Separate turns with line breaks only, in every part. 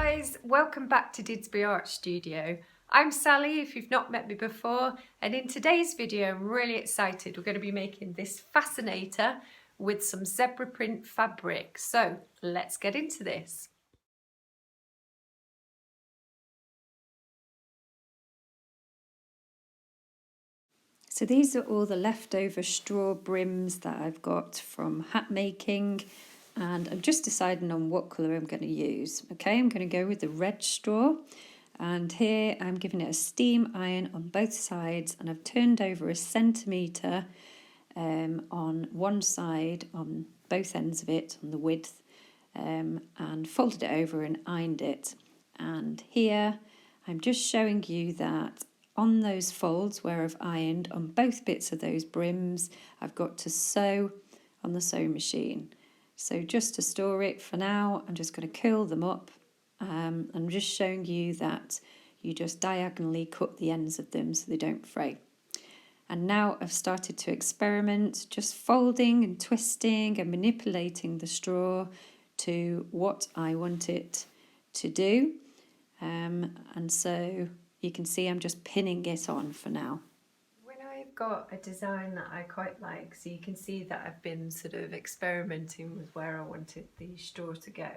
guys, welcome back to Didsbury Art Studio. I'm Sally if you've not met me before, and in today's video I'm really excited. We're going to be making this fascinator with some zebra print fabric. So let's get into this. So these are all the leftover straw brims that I've got from hat making, and I'm just deciding on what colour I'm going to use. Okay, I'm going to go with the red straw, and here I'm giving it a steam iron on both sides, and I've turned over 1 centimetre on one side, on both ends of it, on the width, and folded it over and ironed it. And here I'm just showing you that on those folds where I've ironed on both bits of those brims, I've got to sew on the sewing machine. So just to store it for now, I'm just going to curl them up. I'm just showing you that you just diagonally cut the ends of them so they don't fray. And now I've started to experiment, just folding and twisting and manipulating the straw to what I want it to do. And so you can see I'm just pinning it on for now. When I've got a design that I quite like, so you can see that I've been sort of experimenting with where I wanted the straw to go.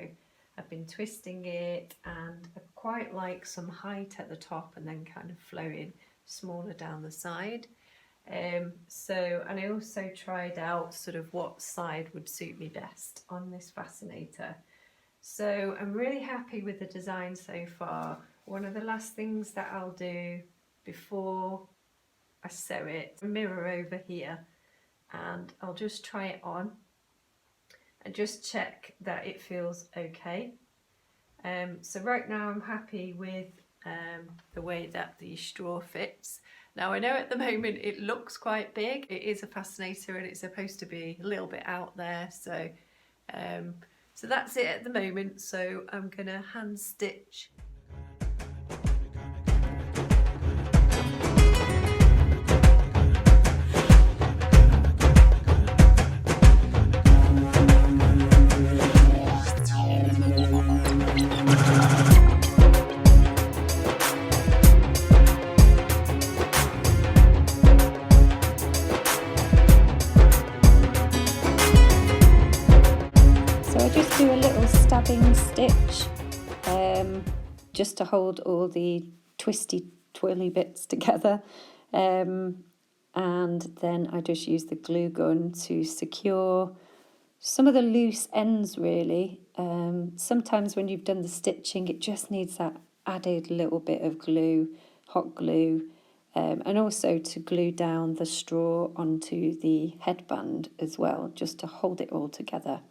I've been twisting it, and I quite like some height at the top and then kind of flowing smaller down the side. And I also tried out sort of what side would suit me best on this fascinator. So I'm really happy with the design so far. One of the last things that I'll do before I sew it, a mirror over here, and I'll just try it on and just check that it feels okay. So right now I'm happy with the way that the straw fits. Now I know at the moment it looks quite big. It is a fascinator and it's supposed to be a little bit out there, so so that's it at the moment. So I'm gonna hand stitch. Do a little stabbing stitch just to hold all the twisty twirly bits together, and then I just use the glue gun to secure some of the loose ends really. Sometimes when you've done the stitching it just needs that added little bit of glue, hot glue, and also to glue down the straw onto the headband as well, just to hold it all together.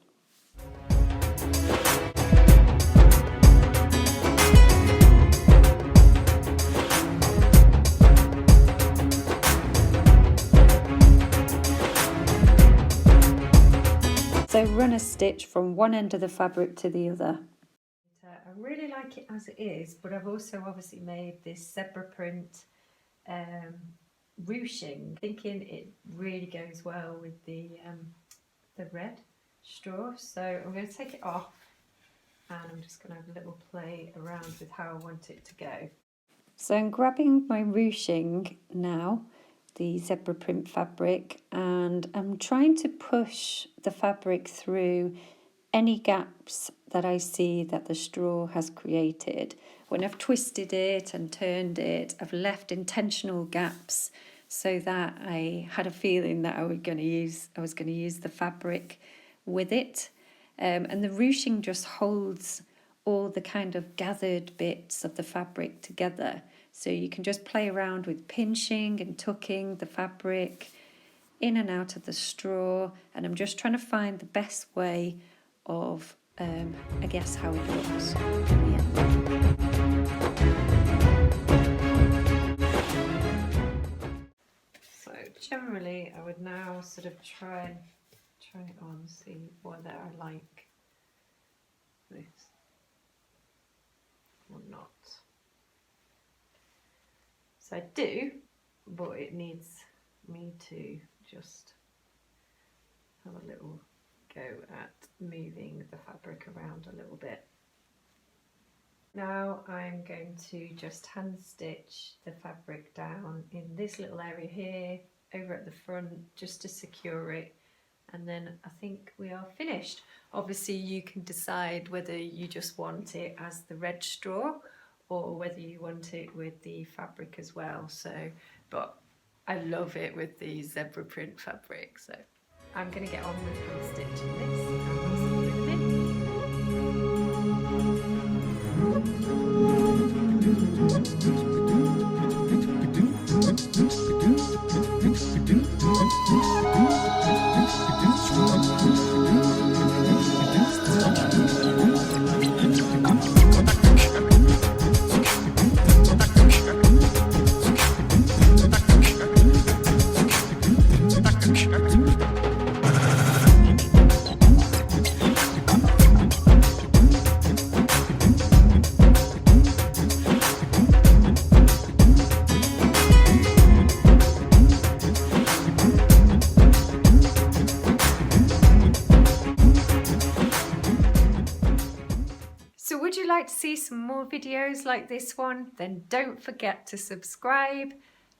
So run a stitch from one end of the fabric to the other. I really like it as it is, but I've also obviously made this zebra print ruching, thinking it really goes well with the red straw. So I'm going to take it off and I'm just going to have a little play around with how I want it to go. So I'm grabbing my ruching now, the zebra print fabric, and I'm trying to push the fabric through any gaps that I see that the straw has created. When I've twisted it and turned it, I've left intentional gaps so that I had a feeling that I was going to use the fabric with it. And the ruching just holds all the kind of gathered bits of the fabric together. So you can just play around with pinching and tucking the fabric in and out of the straw. And I'm just trying to find the best way of, I guess, how it looks. So generally I would now sort of try it on, see whether I like this or not. So I do, but it needs me to just have a little go at moving the fabric around a little bit. Now I'm going to just hand stitch the fabric down in this little area here, over at the front, just to secure it, and then I think we are finished. Obviously you can decide whether you just want it as the red straw or whether you want it with the fabric as well. So, but I love it with the zebra print fabric, so I'm going to get on with hand stitching this and I'll see you in a minute. So would you like to see some more videos like this one? Then don't forget to subscribe,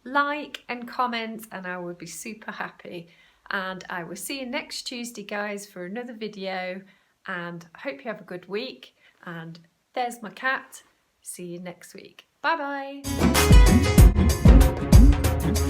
like and comment, and I would be super happy. And I will see you next Tuesday, guys, for another video, and I hope you have a good week. And there's my cat. See you next week. Bye bye.